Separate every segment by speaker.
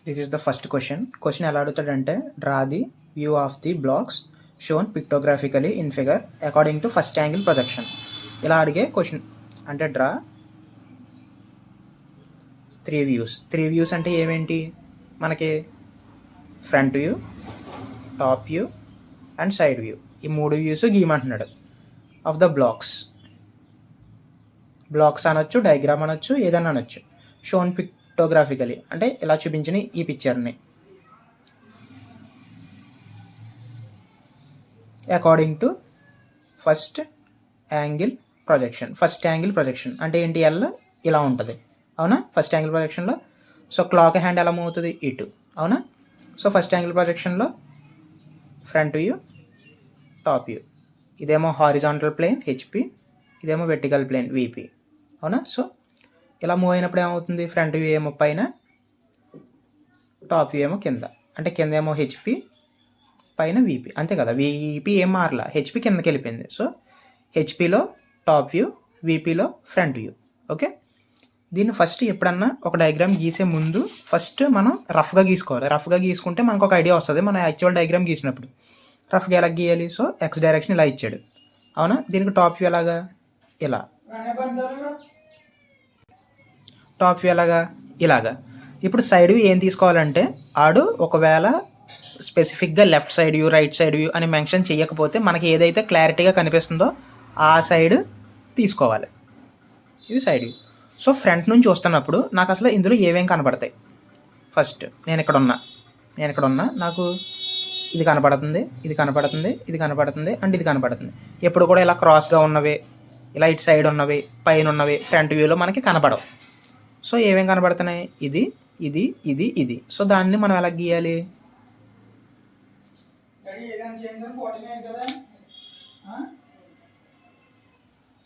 Speaker 1: This is the first question. Question ఎలా అడుగుతాడంటే, draw the view of the blocks shown pictographically in figure according to first angle projection. ఇలా అడిగే question. అంటే draw three views అంటే ఏమేంటి మనకి? Front view, top view and side view. ఈ మూడు వ్యూస్ గీయమంటున్నాడు ఆఫ్ ద బ్లాక్స్ అనొచ్చు, డయాగ్రామ్ అనొచ్చు, ఏదన్నా అనొచ్చు. షోన్ పిక్టోగ్రాఫికలీ అంటే ఇలా చూపించిన ఈ పిక్చర్ని according to first angle projection అంటే ఏంటి? ఎల్ ఇలా ఉంటుంది, అవునా? ఫస్ట్ యాంగిల్ ప్రొజెక్షన్లో సో క్లాక్ హ్యాండ్ ఎలా మూవ్ అవుతుంది? ఇటు, అవునా? సో ఫస్ట్ యాంగిల్ ప్రొజెక్షన్లో ఫ్రంట్ వ్యూ, టాప్ వ్యూ. ఇదేమో హారిజాంటల్ ప్లేన్ హెచ్పి, ఇదేమో వెర్టికల్ ప్లేన్ విపి, అవునా? సో ఇలా మూవ్ అయినప్పుడు ఏమవుతుంది? ఫ్రంట్ వ్యూ ఏమో పైన, టాప్ వ్యూ ఏమో కింద. అంటే కింద ఏమో హెచ్పి, పైన విపి, అంతే కదా? విపి ఏం మారలా, హెచ్పి కిందకి వెళ్ళిపోయింది. సో హెచ్పిలో టాప్ వ్యూ, విపిలో ఫ్రంట్ వ్యూ. ఓకే, దీన్ని ఫస్ట్ ఎప్పుడన్నా ఒక డయాగ్రామ్ గీసే ముందు ఫస్ట్ మనం రఫ్గా గీసుకోవాలి. రఫ్గా గీసుకుంటే మనకు ఒక ఐడియా వస్తుంది మనం యాక్చువల్ డయాగ్రామ్ గీసినప్పుడు. రఫ్గా ఎలా గీయాలి? సో ఎక్స్ డైరెక్షన్ ఇలా ఇచ్చాడు, అవునా? దీనికి టాప్ వ్యూ ఎలాగా? ఇలా. టాప్ వ్యూ ఎలాగా? ఇలాగా. ఇప్పుడు సైడ్ వ్యూ ఏం తీసుకోవాలంటే, ఆడు ఒకవేళ స్పెసిఫిక్గా left side view, right side view అని మెన్షన్ చేయకపోతే మనకి ఏదైతే క్లారిటీగా కనిపిస్తుందో ఆ సైడ్ తీసుకోవాలి. ఇది సైడ్ వ్యూ. సో ఫ్రంట్ నుంచి వస్తున్నప్పుడు నాకు అసలు ఇందులో ఏమేం కనపడతాయి? ఫస్ట్ నేను ఇక్కడ ఉన్నా, నాకు ఇది కనపడుతుంది, ఇది కనపడుతుంది, ఇది కనపడుతుంది అండ్ ఇది కనపడుతుంది. ఎప్పుడు కూడా ఇలా క్రాస్గా ఉన్నవి, ఇలా ఇటు సైడ్ ఉన్నవి, పైన ఉన్నవి ఫ్రంట్ వ్యూలో మనకి కనపడవు. సో ఏమేం కనపడుతున్నాయి? ఇది, ఇది, ఇది, ఇది. సో దాన్ని మనం ఎలా గీయాలి?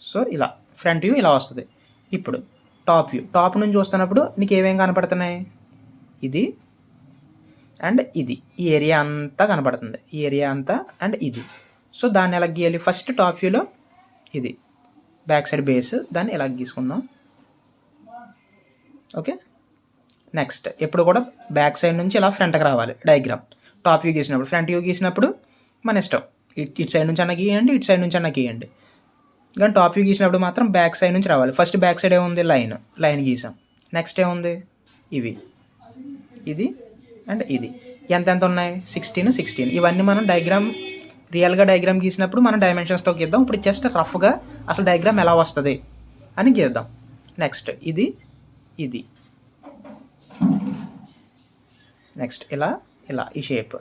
Speaker 1: సో ఇలా ఫ్రంట్ వ్యూ ఇలా వస్తుంది. ఇప్పుడు టాప్ వ్యూ, టాప్ నుంచి వస్తున్నప్పుడు నీకు ఏమేం కనపడుతున్నాయి? ఇది అండ్ ఇది. ఈ ఏరియా అంతా కనపడుతుంది, ఈ ఏరియా అంతా అండ్ ఇది. సో దాన్ని ఎలా గీయాలి? ఫస్ట్ టాప్ వ్యూలో ఇది బ్యాక్ సైడ్ బేస్, దాన్ని ఎలా గీసుకుందాం. ఓకే, నెక్స్ట్ ఎప్పుడు కూడా బ్యాక్ సైడ్ నుంచి ఇలా ఫ్రంట్కి రావాలి డయాగ్రామ్. టాప్ వ్యూ గీసినప్పుడు, ఫ్రంట్ వ్యూ గీసినప్పుడు మన ఇష్టం, ఇటు సైడ్ నుంచి అన్న గీయండి, ఇటు సైడ్ నుంచి అన్న గీయండి. కానీ టాప్ వ్యూ గీసినప్పుడు మాత్రం బ్యాక్ సైడ్ నుంచి రావాలి. ఫస్ట్ బ్యాక్ సైడ్ ఏముంది? లైన్ గీసాం. నెక్స్ట్ ఏముంది? ఇవి, ఇది అండ్ ఇది. ఎంత ఉన్నాయి? 16. ఇవన్నీ మనం రియల్గా డయాగ్రామ్ గీసినప్పుడు మనం డైమెన్షన్స్తో గీద్దాం. ఇప్పుడు జస్ట్ రఫ్గా అసలు డయాగ్రామ్ ఎలా వస్తుంది అని గీద్దాం. నెక్స్ట్ ఇది, నెక్స్ట్ ఇలా ఈ షేప్.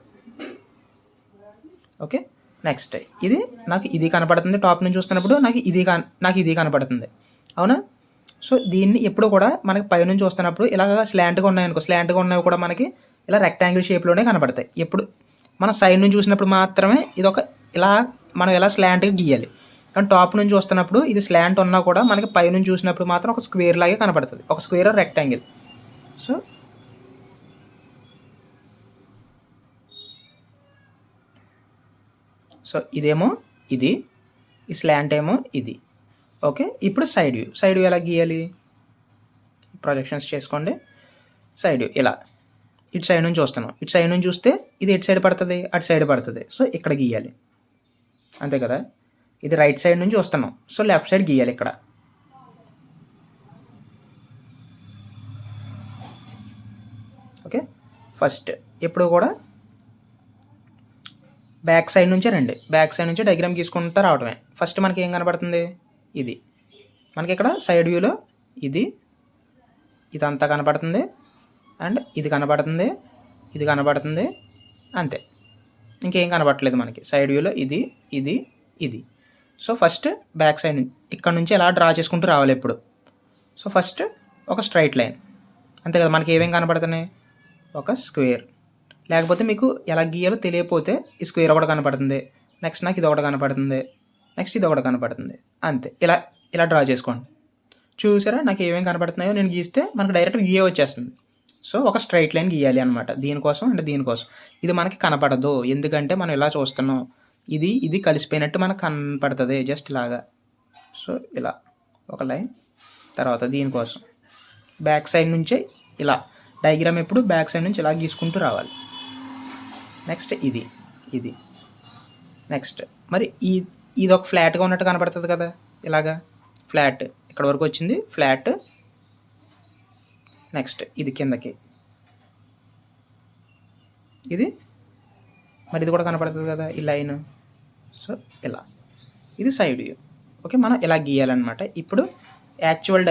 Speaker 1: ఓకే, నెక్స్ట్ ఇది నాకు ఇది కనపడుతుంది. టాప్ నుంచి చూస్తున్నప్పుడు నాకు ఇది కనపడుతుంది, అవునా? సో దీన్ని ఎప్పుడు కూడా మనకి పై నుంచి వస్తున్నప్పుడు ఇలాగ స్లాంట్గా ఉన్నాయనుకో, స్లాంట్గా ఉన్నవి కూడా మనకి ఇలా రెక్టాంగిల్ షేప్లోనే కనపడతాయి. ఎప్పుడు మన సైడ్ నుంచి చూసినప్పుడు మాత్రమే ఇలా మనం ఇలా స్లాంట్గా గీయాలి. కానీ టాప్ నుంచి వస్తున్నప్పుడు ఇది స్లాంట్ ఉన్నా కూడా మనకి పై నుంచి చూసినప్పుడు మాత్రం ఒక స్క్వేర్ లాగే కనపడుతుంది, ఒక స్క్వేర్ రెక్టాంగిల్. సో ఇదేమో ఇది, ఈ స్లాంట్ ఏమో ఇది. ఓకే, ఇప్పుడు సైడ్ వ్యూ ఎలా గీయాలి? ప్రొజెక్షన్స్ చేసుకోండి. సైడ్ వ్యూ ఇలా ఇటు సైడ్ నుంచి వస్తున్నాం, ఇటు సైడ్ నుంచి చూస్తే ఇది ఎటు సైడ్ పడుతుంది? అటు సైడ్ పడుతుంది. సో ఇక్కడ గీయాలి, అంతే కదా? ఇది రైట్ సైడ్ నుంచి వస్తున్నాం, సో లెఫ్ట్ సైడ్ గీయాలి ఇక్కడ. ఓకే, ఫస్ట్ ఎప్పుడు కూడా బ్యాక్ సైడ్ నుంచే రండి, బ్యాక్ సైడ్ నుంచి డయాగ్రామ్ గీసుకుంటూ రావడమే. ఫస్ట్ మనకి ఏం కనపడుతుంది? ఇది మనకి ఇక్కడ సైడ్ వ్యూలో ఇదంతా కనపడుతుంది అండ్ ఇది కనపడుతుంది, అంతే. ఇంకేం కనపడట్లేదు మనకి సైడ్ వ్యూలో. ఇది. సో ఫస్ట్ బ్యాక్ సైడ్ ఇక్కడ నుంచి ఎలా డ్రా చేసుకుంటూ రావాలి ఎప్పుడు. సో ఫస్ట్ ఒక స్ట్రైట్ లైన్, అంతే కదా? మనకి ఏమేం కనపడుతున్నాయి? ఒక స్క్వేర్. లేకపోతే మీకు ఎలా గీయాలో తెలియకపోతే ఈ స్క్వేర్ ఒకటి కనపడుతుంది, నెక్స్ట్ నాకు ఇది ఒకటి కనపడుతుంది, నెక్స్ట్ ఇది ఒకటి కనపడుతుంది, అంతే. ఇలా డ్రా చేసుకోండి. చూసారా నాకు ఏమేమి కనపడుతున్నాయో? నేను గీస్తే మనకు డైరెక్ట్ వ్యూ వచ్చేస్తుంది. సో ఒక స్ట్రైట్ లైన్ గీయాలి అనమాట, దీనికోసం అంటే దీనికోసం. ఇది మనకి కనపడదు, ఎందుకంటే మనం ఇలా చూస్తున్నాం. ఇది కలిసిపోయినట్టు మనకు కనపడుతుంది జస్ట్ ఇలాగా. సో ఇలా ఒక లైన్, తర్వాత దీనికోసం బ్యాక్ సైడ్ నుంచే ఇలా డయాగ్రామ్ ఎప్పుడు బ్యాక్ సైడ్ నుంచి ఇలా గీసుకుంటూ రావాలి. నెక్స్ట్ ఇది ఇది నెక్స్ట్ మరి ఇది ఒక ఫ్లాట్గా ఉన్నట్టు కనపడుతుంది కదా, ఇలాగా ఫ్లాట్ ఇక్కడ వరకు వచ్చింది ఫ్లాట్. నెక్స్ట్ ఇది కిందకి ఇది మరి ఇది కూడా కనపడుతుంది కదా ఈ లైన్. సో ఇలా ఇది సైడ్ వ్యూ. ఓకే, మనం ఇలా గీయాలన్నమాట. ఇప్పుడు యాక్చువల్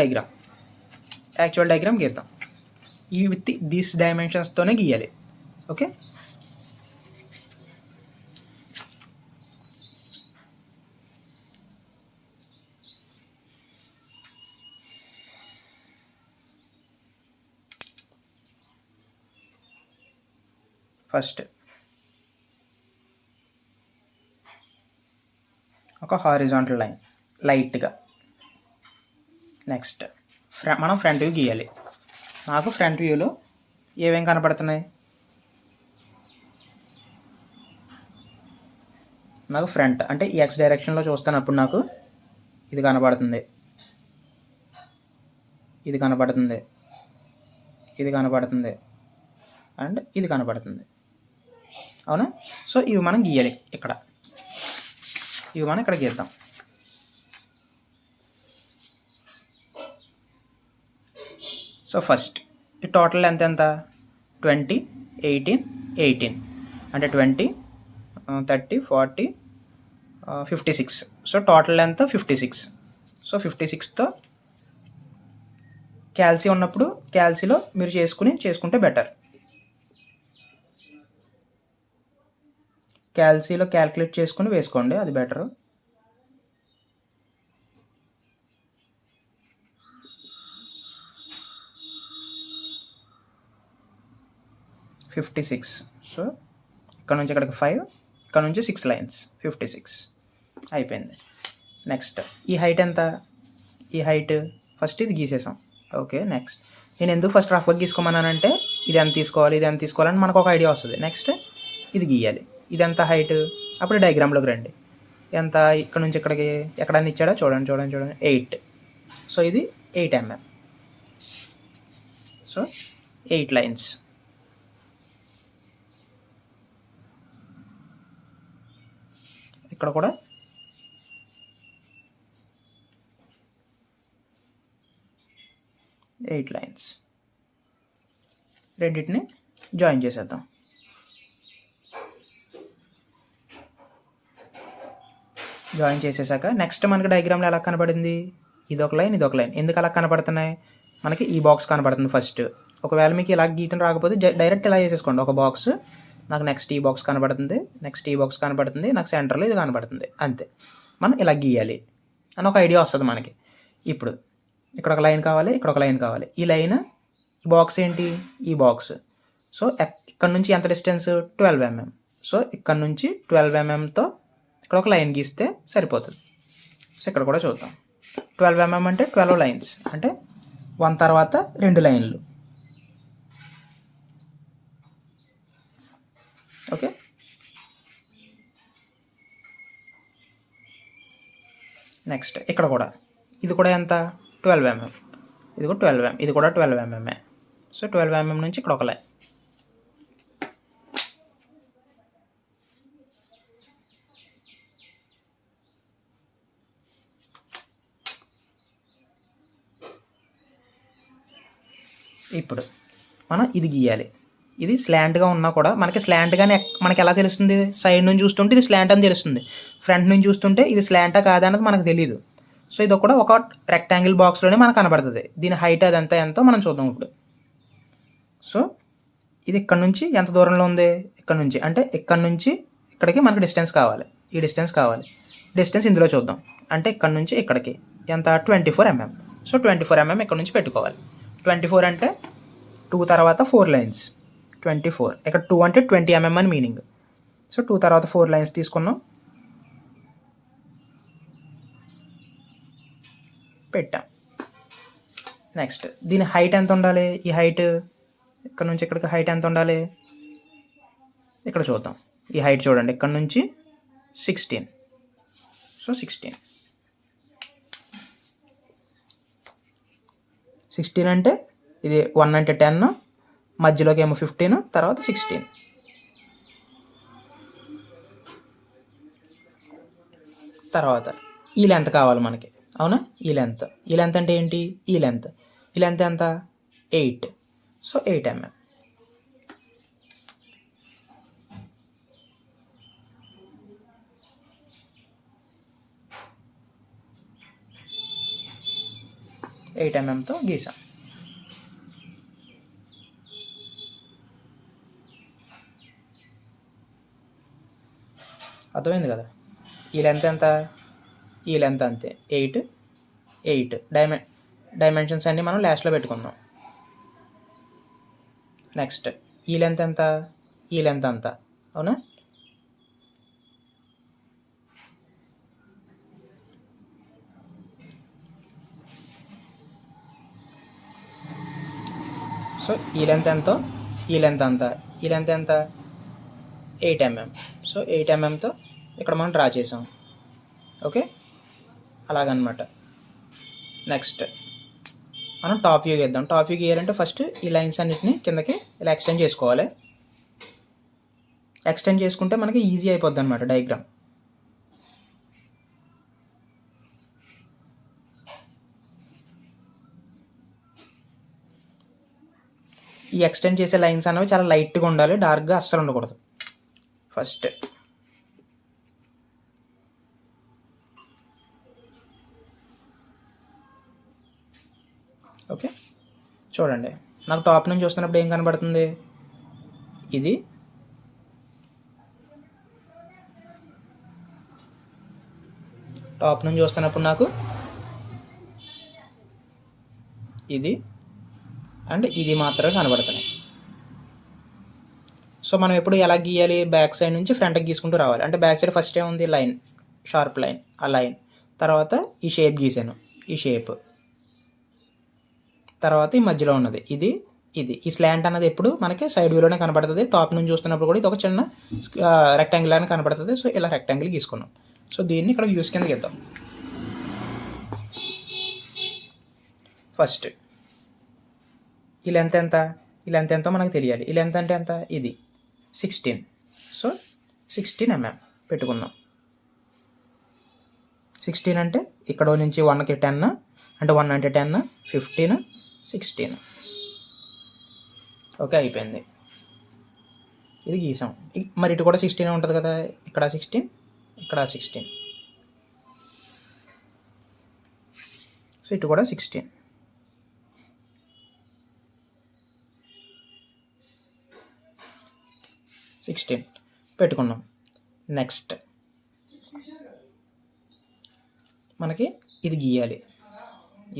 Speaker 1: డయాగ్రామ్ గీద్దాం. ఈ విత్ దీస్ డైమెన్షన్స్తోనే గీయాలి. ఓకే, ఫస్ట్ ఒక హారిజాంటల్ లైన్ లైట్గా. నెక్స్ట్ మనం ఫ్రంట్ వ్యూ గీయాలి. నాకు ఫ్రంట్ వ్యూలో ఏమేమి కనపడుతున్నాయి, నాకు ఫ్రంట్ అంటే ఈ ఎక్స్ డైరెక్షన్లో చూస్తున్నప్పుడు నాకు ఇది కనపడుతుంది, ఇది కనపడుతుంది, ఇది కనపడుతుంది అండ్ ఇది కనపడుతుంది. అవునా? సో ఇవి మనం గీయాలి. ఇవి మనం ఇక్కడ గీద్దాం. సో ఫస్ట్ ఈ టోటల్ ఎంత 20, 18, 18 అంటే 20, 30, 40, 56. So total length 56. సో 56తో క్యాల్సీ ఉన్నప్పుడు క్యాల్సీలో మీరు చేసుకుంటే బెటర్. క్యాల్సీలో క్యాల్కులేట్ చేసుకుని వేసుకోండి, అది బెటర్. $56. సో ఇక్కడ నుంచి ఇక్కడికి 5, ఇక్కడ నుంచి 6 లైన్స్ 56 అయిపోయింది. నెక్స్ట్ ఈ హైట్ ఎంత, ఈ హైట్ ఫస్ట్ ఇది గీసేసాం. ఓకే, నెక్స్ట్ నేను ఎందుకు ఫస్ట్ రఫ్గా గీసుకోమన్నానంటే ఇది ఎంత తీసుకోవాలని మనకు ఒక ఐడియా వస్తుంది. నెక్స్ట్ ఇది గీయాలి. ఇది ఎంత హైట్, అప్పుడు డయాగ్రామ్లోకి రండి. ఎంత ఇక్కడ నుంచి ఇక్కడికి ఎక్కడన్నా ఇచ్చాడో చూడండి 8. సో ఇది 8 mm. So 8 lines. ఇక్కడ కూడా ఎయిట్ లైన్స్. రెండింటిని జాయిన్ చేసేద్దాం. జాయిన్ చేసేసాక నెక్స్ట్ మనకి డయాగ్రామ్లో ఎలా కనబడింది, ఇదొక లైన్ ఎందుకు అలా కనపడుతున్నాయి, మనకి ఈ బాక్స్ కనపడుతుంది ఫస్ట్. ఒకవేళ మీకు ఇలా గీయటం రాకపోతే డైరెక్ట్ ఇలా చేసేసుకోండి. ఒక బాక్స్ నాకు నెక్స్ట్ ఈ బాక్స్ కనబడుతుంది, నాకు సెంటర్లో ఇది కనబడుతుంది, అంతే. మనం ఇలా గీయాలి అని ఒక ఐడియా వస్తుంది మనకి. ఇప్పుడు ఇక్కడ ఒక లైన్ కావాలి, ఈ లైన్ ఈ బాక్స్ ఏంటి, ఈ బాక్స్. సో ఇక్కడ నుంచి ఎంత డిస్టెన్స్ 12 mm. సో ఇక్కడ నుంచి 12 mmతో ఇక్కడ ఒక లైన్ గీస్తే సరిపోతుంది. సో ఇక్కడ కూడా చూద్దాం. 12 mm అంటే 12 లైన్స్, అంటే 1 తర్వాత 2 లైన్లు. ఓకే, నెక్స్ట్ ఇక్కడ కూడా ఇది కూడా ఎంత 12 mm, ఇది కూడా 12 mm, ఇది కూడా 12 mm. సో 12 mm నుంచి ఇక్కడ ఒక లైన్. ఇప్పుడు మనం ఇది గీయాలి. ఇది స్లాంట్గా ఉన్నా కూడా మనకి స్లాంట్గానే మనకి ఎలా తెలుస్తుంది, సైడ్ నుంచి చూస్తుంటే ఇది స్లాంట్ అని తెలుస్తుంది, ఫ్రంట్ నుంచి చూస్తుంటే ఇది స్లాంటా కాదా అన్నది మనకు తెలియదు. సో ఇది కూడా ఒక రెక్టాంగిల్ బాక్స్లోనే మనకు కనబడుతుంది. దీని హైట్ అదంతా ఎంతో మనం చూద్దాం ఇప్పుడు. సో ఇది ఇక్కడ నుంచి ఎంత దూరంలో ఉంది, ఇక్కడ నుంచి అంటే ఇక్కడ నుంచి ఇక్కడికి మనకి డిస్టెన్స్ కావాలి, ఈ డిస్టెన్స్ కావాలి. డిస్టెన్స్ ఇందులో చూద్దాం. అంటే ఇక్కడ నుంచి ఇక్కడికి ఎంత 24 mm. సో 24 mm ఇక్కడ నుంచి పెట్టుకోవాలి. 24 అంటే 2 తర్వాత 4 లైన్స్. 24 ఇక్కడ 2 అంటే 20 mm అని మీనింగ్. సో 2 తర్వాత 4 లైన్స్ తీసుకున్నాం, పెట్టాం. నెక్స్ట్ దీని హైట్ ఎంత ఉండాలి, ఈ హైట్ ఇక్కడ నుంచి ఇక్కడికి హైట్ ఎంత ఉండాలి, ఇక్కడ చూద్దాం. ఈ హైట్ చూడండి, ఇక్కడ నుంచి 16. సో 16 అంటే ఇది 1 అంటే 10, మధ్యలోకి ఏమో 15, తర్వాత 16. తర్వాత ఈ లెంత్ కావాలి మనకి, అవునా? ఈ లెంత్ అంటే ఏంటి? ఈ లెంత్ ఎంత? 8. So 8 mm. తో గీసాం. అర్థమైంది కదా? ఈ లెంత్ ఎంత? ఈ లెంత్ అంతే, 8. డైమెన్షన్స్ అన్నీ మనం లాస్ట్లో పెట్టుకుందాం. నెక్స్ట్ ఈ లెంత్ ఎంత? ఈ లెంత్ అంతా, అవునా? సో ఈ లెంత్ ఎంతో, ఈ లెంత్ అంతా, ఈ లెంత్ ఎంత? 8 mm. సో 8 mmతో ఇక్కడ మనం డ్రా చేసాం. ఓకే, అలాగనమాట. నెక్స్ట్ మనం టాప్ వ్యూ గీద్దాం. టాప్ వ్యూ గీయాలంటే ఫస్ట్ ఈ లైన్స్ అన్నిటిని కిందకి ఇలా ఎక్స్టెండ్ చేసుకోవాలి. ఎక్స్టెండ్ చేసుకుంటే మనకి ఈజీ అయిపోద్ది అనమాట డయాగ్రామ్. ఈ ఎక్స్టెండ్ చేసే లైన్స్ అనేవి చాలా లైట్గా ఉండాలి, డార్క్గా అస్సలు ఉండకూడదు. ఫస్ట్ ఓకే, చూడండి, నాకు టాప్ నుంచి చూస్తున్నప్పుడు ఏం కనబడుతుంది? ఇది టాప్ నుంచి చూస్తున్నప్పుడు నాకు ఇది అండ్ ఇది మాత్రమే కనబడుతున్నాయి. సో మనం ఎప్పుడు ఎలా గీయాలి? బ్యాక్ సైడ్ నుంచి ఫ్రంట్కి గీసుకుంటూ రావాలి. అంటే బ్యాక్ సైడ్ ఫస్ట్ ఏముంది? లైన్, షార్ప్ లైన్, ఆ లైన్. తర్వాత ఈ షేప్ గీసాను, ఈ షేప్. తర్వాత ఈ మధ్యలో ఉన్నది ఇది. ఈ స్లాంట్ అన్నది ఎప్పుడు మనకి సైడ్ వ్యూలోనే కనబడుతుంది. టాప్ నుంచి చూస్తున్నప్పుడు కూడా ఇది ఒక చిన్న రెక్టాంగిల్ అని కనబడుతుంది. సో ఇలా రెక్టాంగిల్ గీసుకున్నాం. సో దీన్ని ఇక్కడ వ్యూస్ కింద గీద్దాం. ఫస్ట్ ఈ లెంత్ ఎంత? ఈ లెంత్ ఎంతో మనకు తెలియాలి. ఈ లెంత్ అంటే ఎంత? ఇది 16. సో 16 mm పెట్టుకుందాం. 16 అంటే ఇక్కడ నుంచి 1కి 10, అంటే 1 అంటే 10, 15, 16. ఓకే, అయిపోయింది. ఇది గీసాం. మరి ఇటు కూడా 16 ఉంటుంది కదా, ఇక్కడ 16, ఇక్కడ 16. సో ఇటు కూడా 16. పెట్టుకున్నాం. నెక్స్ట్ మనకి ఇది గీయాలి.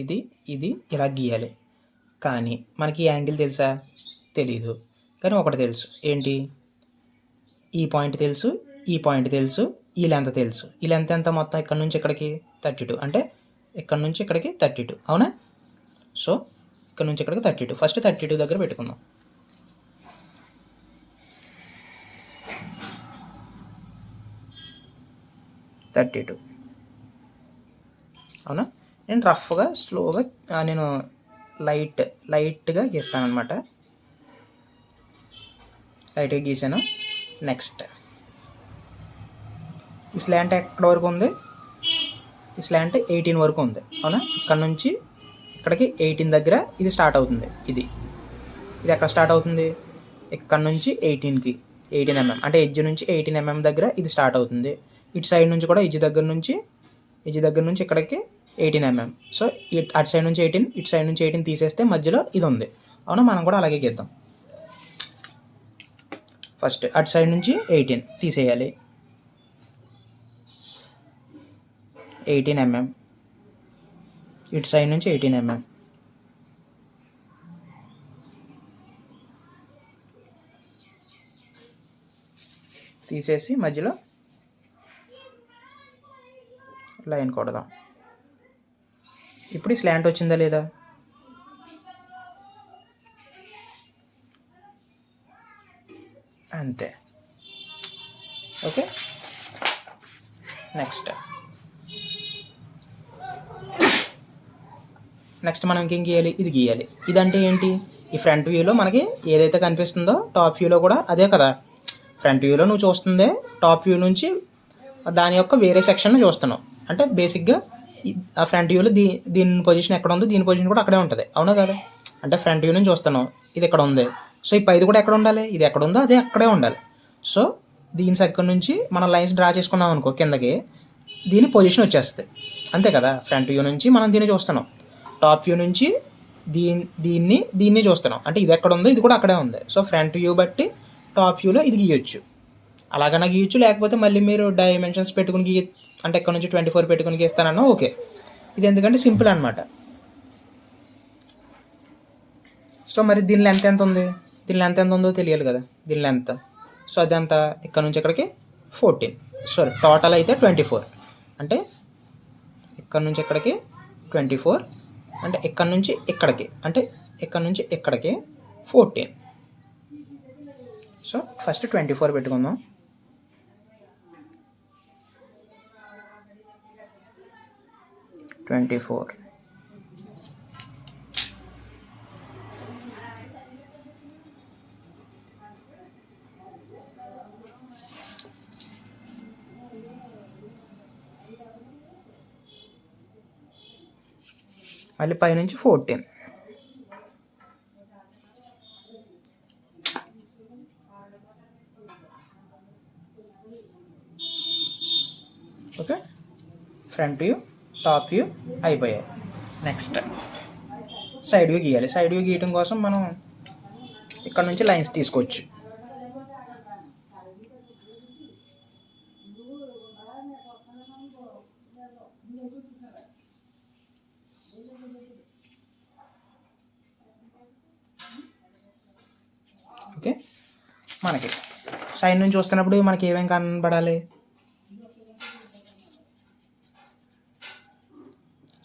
Speaker 1: ఇది ఇలా గీయాలి. కానీ మనకి ఈ యాంగిల్ తెలుసా? తెలీదు. కానీ ఒకటి తెలుసు, ఏంటి? ఈ పాయింట్ తెలుసు, ఈ పాయింట్ తెలుసు, ఈ లెంత్ తెలుసు. ఈ లెంత్ ఎంత మొత్తం? ఇక్కడ నుంచి ఇక్కడికి 32, అంటే ఇక్కడ నుంచి ఇక్కడికి 32, అవునా? సో ఇక్కడ నుంచి ఇక్కడికి 32. ఫస్ట్ 32 దగ్గర పెట్టుకుందాం. అవునా? నేను రఫ్గా స్లోగా నేను లైట్గా గీస్తాను అనమాట. లైట్గా గీసాను. నెక్స్ట్ ఈ స్లాంట్ ఎక్కడ వరకు ఉంది? ఈ స్లాంట్ 18 వరకు ఉంది, అవునా? ఇక్కడ నుంచి ఇక్కడికి 18 దగ్గర ఇది స్టార్ట్ అవుతుంది. ఇది ఎక్కడ స్టార్ట్ అవుతుంది? ఇక్కడ నుంచి 18 mm, అంటే ఎడ్జ్ నుంచి 18 mm దగ్గర ఇది స్టార్ట్ అవుతుంది. ఇటు సైడ్ నుంచి కూడా ఎడ్జ్ దగ్గర నుంచి ఇక్కడికి 18 mm. సో అటు సైడ్ నుంచి 18, ఇటు సైడ్ నుంచి 18 తీసేస్తే మధ్యలో ఇది ఉంది, అవునా? మనం కూడా అలాగే గీద్దాం. ఫస్ట్ అటు సైడ్ నుంచి 18 తీసేయాలి. 18 mm. ఇటు సైడ్ నుంచి 18 mm. తీసేసి మధ్యలో లైన్ కొడదాం. ఇప్పుడు ఈ స్లాంట్ వచ్చిందా లేదా? అంతే. ఓకే, నెక్స్ట్ మనం ఇంకేం గీయాలి? ఇది గీయాలి. ఇదంటే ఏంటి? ఈ ఫ్రంట్ వ్యూలో మనకి ఏదైతే కనిపిస్తుందో టాప్ వ్యూలో కూడా అదే కదా. ఫ్రంట్ వ్యూలో నువ్వు చూస్తుందే టాప్ వ్యూ నుంచి దాని యొక్క వేరే సెక్షన్ చూస్తున్నావు. అంటే బేసిక్గా ఆ ఫ్రంట్ వ్యూలో దీని పొజిషన్ ఎక్కడ ఉందో దీని పొజిషన్ కూడా అక్కడే ఉంటుంది, అవునా కదా. అంటే ఫ్రంట్ వ్యూ నుంచి చూస్తున్నావు, ఇది ఇక్కడ ఉంది. సో ఈ పైది కూడా ఎక్కడ ఉండాలి, ఇది ఎక్కడ ఉందో అదే అక్కడే ఉండాలి. సో దీని దగ్గర నుంచి మనం లైన్స్ డ్రా చేసుకున్నాం అనుకో కిందకి, దీని పొజిషన్ వచ్చేస్తుంది, అంతే కదా. ఫ్రంట్ వ్యూ నుంచి మనం దీన్ని చూస్తున్నాం, టాప్ వ్యూ నుంచి దీన్ని చూస్తున్నాం, అంటే ఇది ఎక్కడ ఉందో ఇది కూడా అక్కడే ఉంది. సో ఫ్రంట్ వ్యూ బట్టి టాప్ వ్యూలో ఇది గీయొచ్చు, అలాగన్నా గీయొచ్చు. లేకపోతే మళ్ళీ మీరు డైమెన్షన్స్ పెట్టుకుని అంటే ఇక్కడ నుంచి 24 పెట్టుకుని గీస్తానన్నా ఓకే. ఇది ఎందుకంటే సింపుల్ అనమాట. సో మరి దీని లెంత్ ఎంత ఉంది, దీని లెంత్ ఎంత ఉందో తెలియాలి కదా, దీని లెంత్. సో అదంతా ఇక్కడ నుంచి ఇక్కడికి 14, సారీ టోటల్ అయితే 24. అంటే ఇక్కడ నుంచి ఇక్కడికి 24, అంటే ఇక్కడ నుంచి ఇక్కడికి, అంటే ఇక్కడ నుంచి ఇక్కడికి 14. సో ఫస్ట్ 24 పెట్టుకుందాం. మళ్ళీ పైనుంచి 14. Okay, front view top view అయిపోయాయి. నెక్స్ట్ సైడ్ వ్యూ గీయాలి. సైడ్ వ్యూ గీయటం కోసం మనం ఇక్కడ నుంచి లైన్స్ తీసుకోవచ్చు. ఓకే, మనకి సైడ్ నుంచి చూస్తున్నప్పుడు మనకి ఏమేమి కనబడాలి,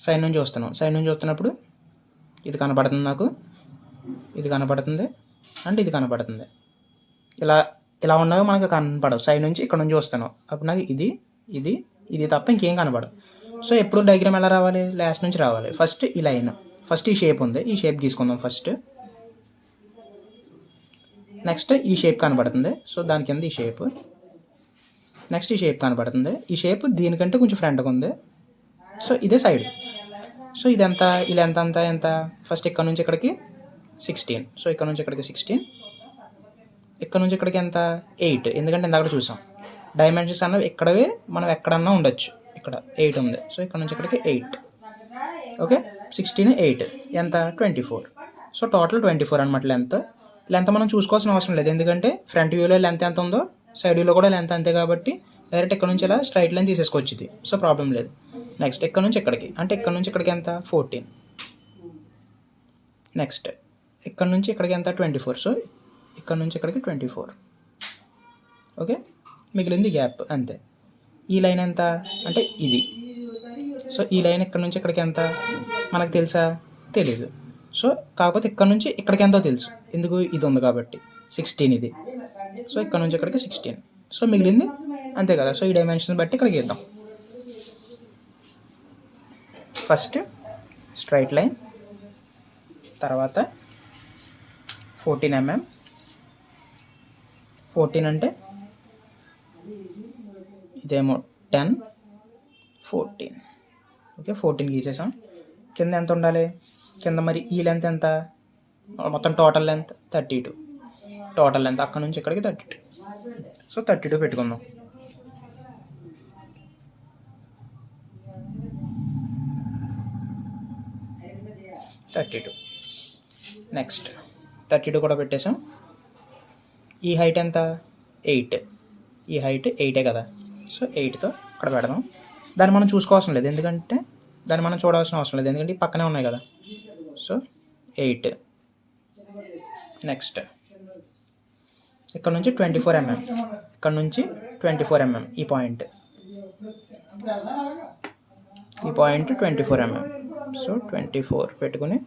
Speaker 1: సైడ్ నుంచి చూస్తున్నప్పుడు ఇది కనపడుతుంది నాకు, ఇది కనపడుతుంది అండ్ ఇది కనపడుతుంది. ఇలా ఉన్నవి మనకు కనపడవు. సైడ్ నుంచి ఇక్కడ నుంచి చూస్తున్నాం, అప్పుడు నాకు ఇది తప్ప ఇంకేం కనపడవు. సో ఎప్పుడు డయాగ్రామ్ ఎలా రావాలి, లాస్ట్ నుంచి రావాలి. ఫస్ట్ ఈ లైన్, ఫస్ట్ ఈ షేప్ ఉంది, ఈ షేప్ గీసుకుందాం ఫస్ట్. నెక్స్ట్ ఈ షేప్ కనబడుతుంది, సో దాని కింద ఈ షేప్. నెక్స్ట్ ఈ షేప్ కనబడుతుంది, ఈ షేప్ దీనికంటే కొంచెం ఫ్రంట్గా ఉంది. సో ఇదే సైడ్. సో ఇదంతా ఈ లెంత్ అంతా ఎంత, ఫస్ట్ ఇక్కడ నుంచి ఇక్కడికి 16. సో ఇక్కడ నుంచి ఇక్కడికి 16, ఇక్కడ నుంచి ఇక్కడికి ఎంత 8. ఎందుకంటే ఇందాక చూసాం డైమెన్షన్స్ అన్నవి ఇక్కడవే మనం ఎక్కడన్నా ఉండొచ్చు. ఇక్కడ 8 ఉంది, సో ఇక్కడ నుంచి ఇక్కడికి 8. ఓకే, 16, 8 ఎంత 24. సో టోటల్ 24 అనమాట లెంత్. మనం చూసుకోవాల్సిన అవసరం లేదు, ఎందుకంటే ఫ్రంట్ వ్యూలో లెంత్ ఎంత ఉందో సైడ్ వ్యూలో కూడా లెంత్ అంతే, కాబట్టి డైరెక్ట్ ఇక్కడ నుంచి ఇలా స్ట్రైట్ లైన్ తీసేసుకోవచ్చు ఇది. సో ప్రాబ్లం లేదు. నెక్స్ట్ ఇక్కడ నుంచి ఇక్కడికి, అంటే ఇక్కడ నుంచి ఇక్కడికి ఎంత 14. నెక్స్ట్ ఇక్కడ నుంచి ఇక్కడికి ఎంత 24. సో ఇక్కడ నుంచి ఇక్కడికి 24. ఓకే, మిగిలింది గ్యాప్ అంతే. ఈ లైన్ ఎంత అంటే ఇది. సో ఈ లైన్ ఇక్కడ నుంచి ఇక్కడికి ఎంత మనకు తెలుసా, తెలీదు. సో కాకపోతే ఇక్కడ నుంచి ఇక్కడికి ఎంతో తెలుసు, ఎందుకు ఇది ఉంది కాబట్టి 16 ఇది. సో ఇక్కడ నుంచి ఇక్కడికి 16. సో మిగిలింది అంతే కదా. సో ఈ డైమెన్షన్స్ బట్టి ఇక్కడికి ఇద్దాం. ఫస్ట్ స్ట్రైట్ లైన్, తర్వాత 14 mm. 14 అంటే ఇదేమో 10, 14. ఓకే, 14 గీసేసాం. కింద ఎంత ఉండాలి, కింద మరి ఈ లెంత్ ఎంత, మొత్తం టోటల్ లెంత్ 32. టోటల్ లెంత్ అక్కడ నుంచి ఇక్కడికి 32. సో 32 పెట్టుకుందాం. నెక్స్ట్ 32 కూడా పెట్టేసాం. ఈ హైట్ ఎంత 8. ఈ హైట్ 8 కదా. సో 8తో ఇక్కడ పెడదాం. దాన్ని మనం చూసుకోవాల్సిన లేదు, ఎందుకంటే దాన్ని మనం చూడాల్సిన అవసరం లేదు, ఎందుకంటే పక్కనే ఉన్నాయి కదా. సో 8. నెక్స్ట్ ఇక్కడ నుంచి 24 mm. ఇక్కడ నుంచి 24 mm ఈ పాయింట్ 24 mm. సో 24 పెట్టుకుని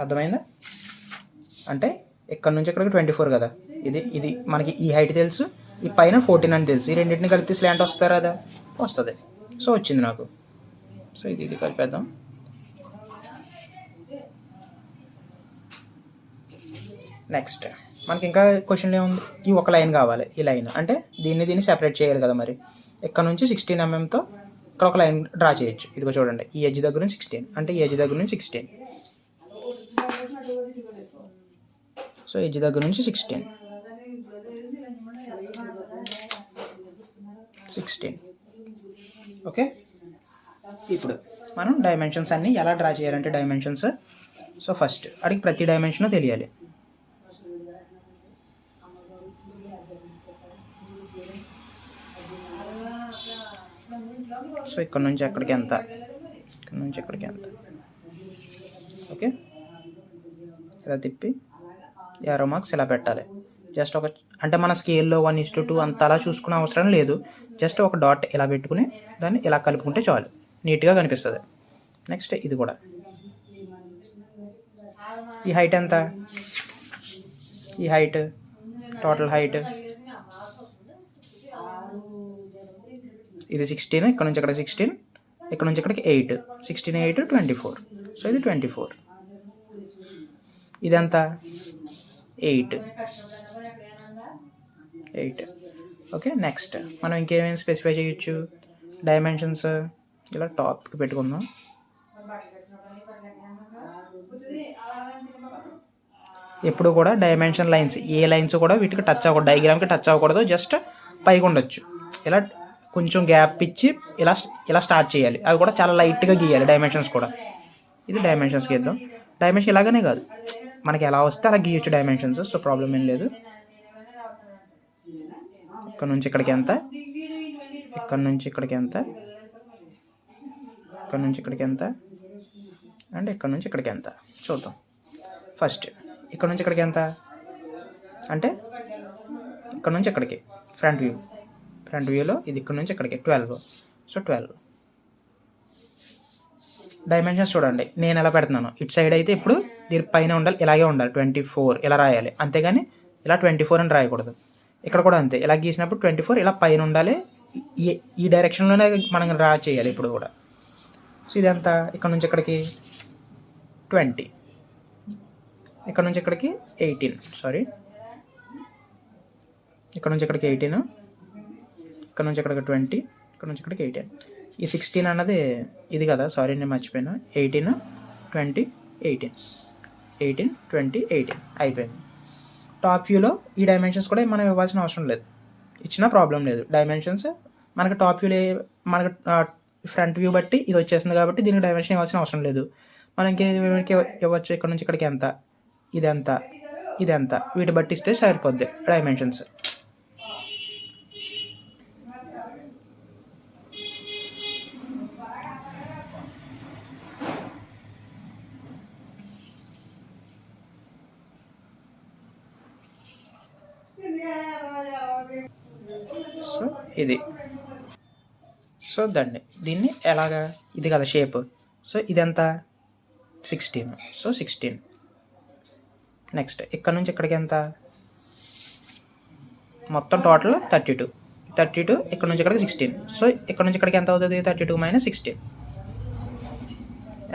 Speaker 1: అర్థమైందా, అంటే ఇక్కడ నుంచి ఇక్కడికి 24 కదా. ఇది మనకి ఈ హైట్ తెలుసు, ఈ పైన 14 అని తెలుసు. ఈ రెండింటిని కలిపి స్లాంట్ వస్తారా, అదా వస్తుంది. సో వచ్చింది నాకు. సో ఇది కలిపేద్దాం. నెక్స్ట్ మనకి ఇంకా క్వశ్చన్లో ఏముంది, ఈ ఒక లైన్ కావాలి. ఈ లైన్ అంటే దీన్ని సెపరేట్ చేయాలి కదా. మరి ఇక్కడ నుంచి 16 mm ఇక్కడ ఒక లైన్ డ్రా చేయొచ్చు. ఇదిగో చూడండి, ఈ ఎడ్జ్ దగ్గర నుంచి 16 అంటే ఈ ఎడ్జ్ దగ్గర నుంచి 16. సో ఎడ్జ్ దగ్గర నుంచి 16 ఓకే. ఇప్పుడు మనం డైమెన్షన్స్ అన్నీ ఎలా డ్రా చేయాలంటే డైమెన్షన్స్, సో ఫస్ట్ అడిగి ప్రతి డైమెన్షన్ తెలియాలి. సో ఇక్కడ నుంచి ఎక్కడికి ఎంత, ఇక్కడ నుంచి ఎక్కడికి ఎంత. ఓకే, ఇలా తిప్పి యారో మార్క్స్ ఇలా పెట్టాలి. జస్ట్ ఒక అంటే మన స్కేల్లో 1:2 అంత అలా చూసుకునే అవసరం లేదు. జస్ట్ ఒక డాట్ ఇలా పెట్టుకుని దాన్ని ఇలా కలుపుకుంటే చాలు, నీట్గా కనిపిస్తుంది. నెక్స్ట్ ఇది కూడా, ఈ హైట్ ఎంత, ఈ హైట్ టోటల్ హైట్ ఇది 16, ఇక్కడ నుంచి ఇక్కడ 16, ఇక్కడ నుంచి ఇక్కడికి 8, 16 8 24. సో ఇది 24. ఇదంతా 8. ఓకే. నెక్స్ట్ మనం ఇంకేమైనా స్పెసిఫై చేయొచ్చు డైమెన్షన్స్. ఇలా టాప్కి పెట్టుకుందాం. ఎప్పుడు కూడా డైమెన్షన్ లైన్స్, ఏ లైన్స్ కూడా వీటికి టచ్ అవ్వకూడదు, డయాగ్రామ్కి టచ్ అవ్వకూడదు. జస్ట్ పైకి ఉండొచ్చు. ఇలా కొంచెం గ్యాప్ ఇచ్చి ఇలా స్టార్ట్ చేయాలి. అవి కూడా చాలా లైట్గా గీయాలి డైమెన్షన్స్ కూడా. ఇది డైమెన్షన్స్ గీద్దాం. డైమెన్షన్ ఇలాగనే కాదు, మనకి ఎలా వస్తే అలా గీయొచ్చు డైమెన్షన్స్. సో ప్రాబ్లం ఏం లేదు. ఇక్కడ నుంచి ఇక్కడికి ఎంత, ఇక్కడ నుంచి ఇక్కడికి ఎంత, ఇక్కడ నుంచి ఇక్కడికి ఎంత, అండ్ ఇక్కడ నుంచి ఇక్కడికి ఎంత చూద్దాం. ఫస్ట్ ఇక్కడ నుంచి ఇక్కడికి ఎంత అంటే ఇక్కడ నుంచి ఇక్కడికి ఫ్రంట్ వ్యూలో ఇది ఇక్కడ నుంచి ఇక్కడికి 12. సో 12 డైమెన్షన్స్ చూడండి. నేను ఎలా పెడుతున్నాను, ఇటు సైడ్ అయితే ఇప్పుడు దీని పైన ఉండాలి, ఇలాగే ఉండాలి 24 ఇలా రాయాలి. అంతేగాని ఇలా 24 అని రాయకూడదు. ఇక్కడ కూడా అంతే, ఇలా గీసినప్పుడు 24 ఇలా పైన ఉండాలి. ఈ డైరెక్షన్లోనే మనం డ్రా చేయాలి ఇప్పుడు కూడా. సో ఇదంతా ఇక్కడ నుంచి ఇక్కడికి 20, ఇక్కడ నుంచి ఇక్కడికి 18, సారీ ఇక్కడ నుంచి ఇక్కడికి 18, ఇక్కడ నుంచి ఇక్కడికి 20, ఇక్కడ నుంచి ఇక్కడికి 18. ఈ 16 అన్నది ఇది కదా, సారీ నేను మర్చిపోయాను. 18 20 18 18 20 18 అయిపోయింది. టాప్ వ్యూలో ఈ డైమెన్షన్స్ కూడా మనం ఇవ్వాల్సిన అవసరం లేదు, ఇచ్చిన ప్రాబ్లం లేదు. డైమెన్షన్స్ మనకి టాప్ వ్యూలో మనకి ఫ్రంట్ వ్యూ బట్టి ఇది వచ్చేస్తుంది కాబట్టి దీనికి డైమెన్షన్ ఇవ్వాల్సిన అవసరం లేదు. మనం ఇంకేమికి ఇవ్వచ్చు, ఇక్కడ నుంచి ఇక్కడికి ఎంత, ఇదెంత, ఇదెంత, వీటి బట్టి ఇస్తే సరిపోద్ది డైమెన్షన్స్. సో ఇది, సో దీన్ని ఎలాగా, ఇది కదా షేప్. సో ఇదెంత 16, సో 16. నెక్స్ట్ ఇక్కడ నుంచి ఇక్కడికి ఎంత, మొత్తం టోటల్ 32 ఇక్కడ నుంచి ఇక్కడికి 16. సో ఇక్కడ నుంచి ఇక్కడికి ఎంత అవుతుంది, 32 - 16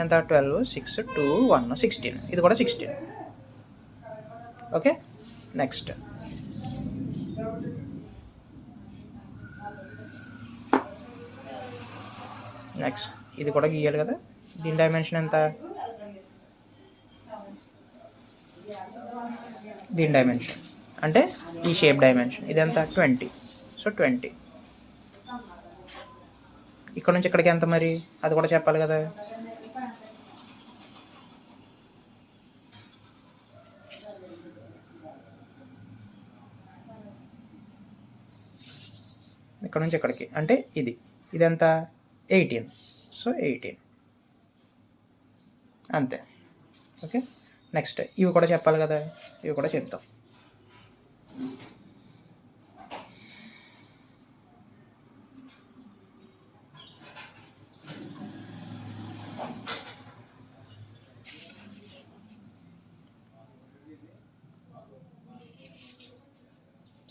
Speaker 1: ఎంత, 12 6 2 1 16. ఇది కూడా 16. ఓకే. నెక్స్ట్ ఇది కూడా గీయాలి కదా. దీని డైమెన్షన్ ఎంత, దీని డైమెన్షన్ అంటే ఈ షేప్ డైమెన్షన్ ఇది ఎంత 20. సో 20. ఇక్కడ నుంచి ఇక్కడికి ఎంత మరి, అది కూడా చెప్పాలి కదా. ఇక్కడ నుంచి ఇక్కడికి అంటే ఇదెంత 18. సో 18 అంతే. ఓకే. నెక్స్ట్ ఇవి కూడా చెప్పాలి కదా, ఇవి కూడా చెప్తాం.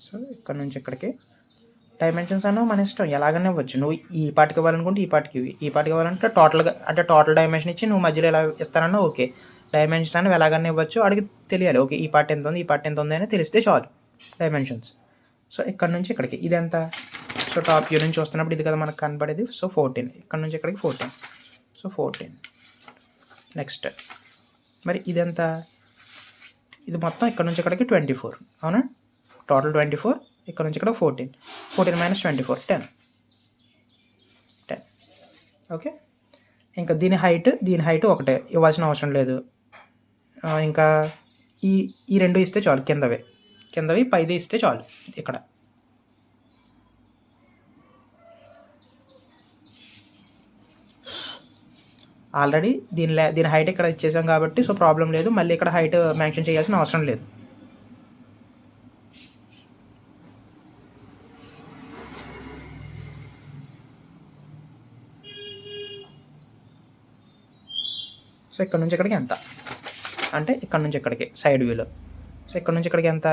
Speaker 1: సో ఇక్కడ నుంచి ఇక్కడికి డైమెన్షన్స్ అన్న మన ఇష్టం ఎలాగనే ఇవ్వచ్చు. నువ్వు ఈ పార్ట్కి ఇవ్వాలనుకుంటే ఈ పార్ట్కి ఇవి, ఈ పార్ట్కి ఇవ్వాలంటే టోటల్గా అంటే టోటల్ డైమెన్షన్ ఇచ్చి నువ్వు మధ్యలో ఎలా ఇస్తానన్నా ఓకే. డైమెన్షన్స్ అనేవి ఎలాగనే ఇవ్వచ్చు, అడిగి తెలియాలి. ఓకే ఈ పార్ట్ ఎంత ఉంది, ఈ పార్ట్ ఎంత ఉంది అని తెలిస్తే చాలు డైమెన్షన్స్. సో ఇక్కడ నుంచి ఇక్కడికి ఇది ఎంత, సో టాప్ వ్యూ నుంచి వస్తున్నప్పుడు ఇది కదా మనకు కనపడేది. సో 14, ఇక్కడ నుంచి ఇక్కడికి 14, సో 14. నెక్స్ట్ మరి ఇదెంత, ఇది మొత్తం ఇక్కడ నుంచి ఇక్కడికి 24 అవునా, టోటల్ 24, ఇక్కడ నుంచి ఇక్కడ 14, 14 - 24 10. ఓకే, ఇంకా దీని హైట్ ఒకటే ఇవ్వాల్సిన అవసరం లేదు. ఇంకా ఈ రెండు ఇస్తే చాలు, కిందవి పైది ఇస్తే చాలు. ఇక్కడ ఆల్రెడీ దీని హైట్ ఇక్కడ ఇచ్చేసాం కాబట్టి సో ప్రాబ్లం లేదు. మళ్ళీ ఇక్కడ హైట్ మెన్షన్ చేయాల్సిన అవసరం లేదు. సో ఇక్కడ నుంచి ఇక్కడికి ఎంత అంటే ఇక్కడ నుంచి ఇక్కడికి సైడ్ వ్యూలో, సో ఇక్కడ నుంచి ఇక్కడికి ఎంత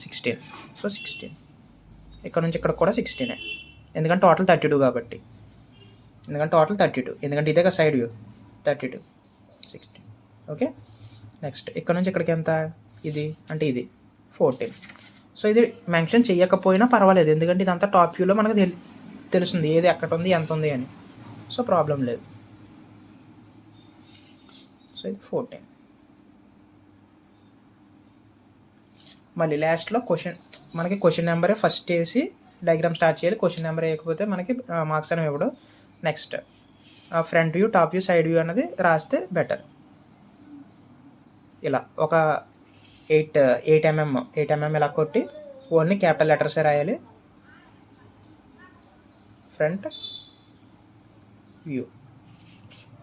Speaker 1: 16, సో 16. ఇక్కడ నుంచి ఇక్కడ కూడా 16, ఎందుకంటే టోటల్ 32 కాబట్టి, టోటల్ 32, ఎందుకంటే ఇదే కదా సైడ్ వ్యూ 32, 16. ఓకే, నెక్స్ట్ ఇక్కడ నుంచి ఇక్కడికి ఎంత, ఇది అంటే ఇది 14. సో ఇది మెన్షన్ చేయకపోయినా పర్వాలేదు, ఎందుకంటే ఇదంతా టాప్ వ్యూలో మనకు తెలుస్తుంది ఏది ఎక్కడ ఉంది ఎంత ఉంది అని, సో ప్రాబ్లం లేదు. సో ఇది 14. మళ్ళీ లాస్ట్లో మనకి క్వశ్చన్ నెంబరే ఫస్ట్ వేసి డయాగ్రామ్ స్టార్ట్ చేయాలి. క్వశ్చన్ నెంబర్ వేయకపోతే మనకి మార్క్స్ అనేవి ఇవ్వడు. Next front view, top view, side view అనేది రాస్తే బెటర్. ఇలా ఒక 8 mm ఇలా కొట్టి ఓన్లీ క్యాపిటల్ లెటర్సే రాయాలి. ఫ్రంట్ వ్యూ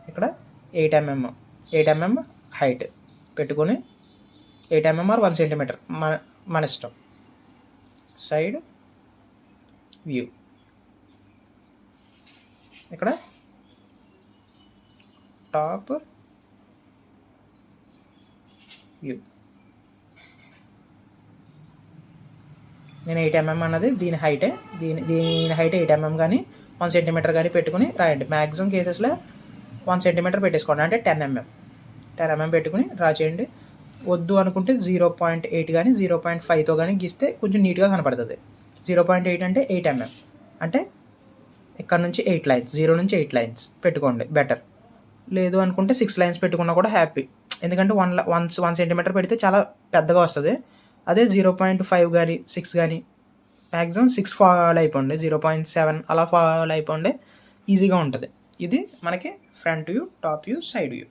Speaker 1: ఇక్కడ 8 mm హైట్ పెట్టుకొని 8 mm or 1 cm మన ఇష్టం. సైడ్ వ్యూ ఇక్కడ టాప్ వ్యూ. నేను 8 mm అన్నది దీని హైటే, దీని హైట్ 8 mm కానీ 1 cm కానీ పెట్టుకుని రాయండి. మ్యాక్సిమం కేసెస్లో 1 cm పెట్టేసుకోండి, అంటే 10 mm పెట్టుకుని డ్రా చేయండి. వద్దు అనుకుంటే 0.8 కానీ 0.5తో కానీ గీస్తే కొంచెం నీట్గా కనపడుతుంది. 0.8 అంటే 8 mm, అంటే ఇక్కడ నుంచి 8 లైన్స్, 0 నుంచి 8 లైన్స్ పెట్టుకోండి బెటర్. లేదు అనుకుంటే 6 లైన్స్ పెట్టుకున్నా కూడా హ్యాపీ, ఎందుకంటే 1 cm పెడితే చాలా పెద్దగా వస్తుంది. అదే 0.5 కానీ 6 కానీ మ్యాక్సిమం 6 ఫాలో అయిపోండి, 0.7 అలా ఫాలో అయిపోండి, ఈజీగా ఉంటుంది. ఇది మనకి front view, top view, side view.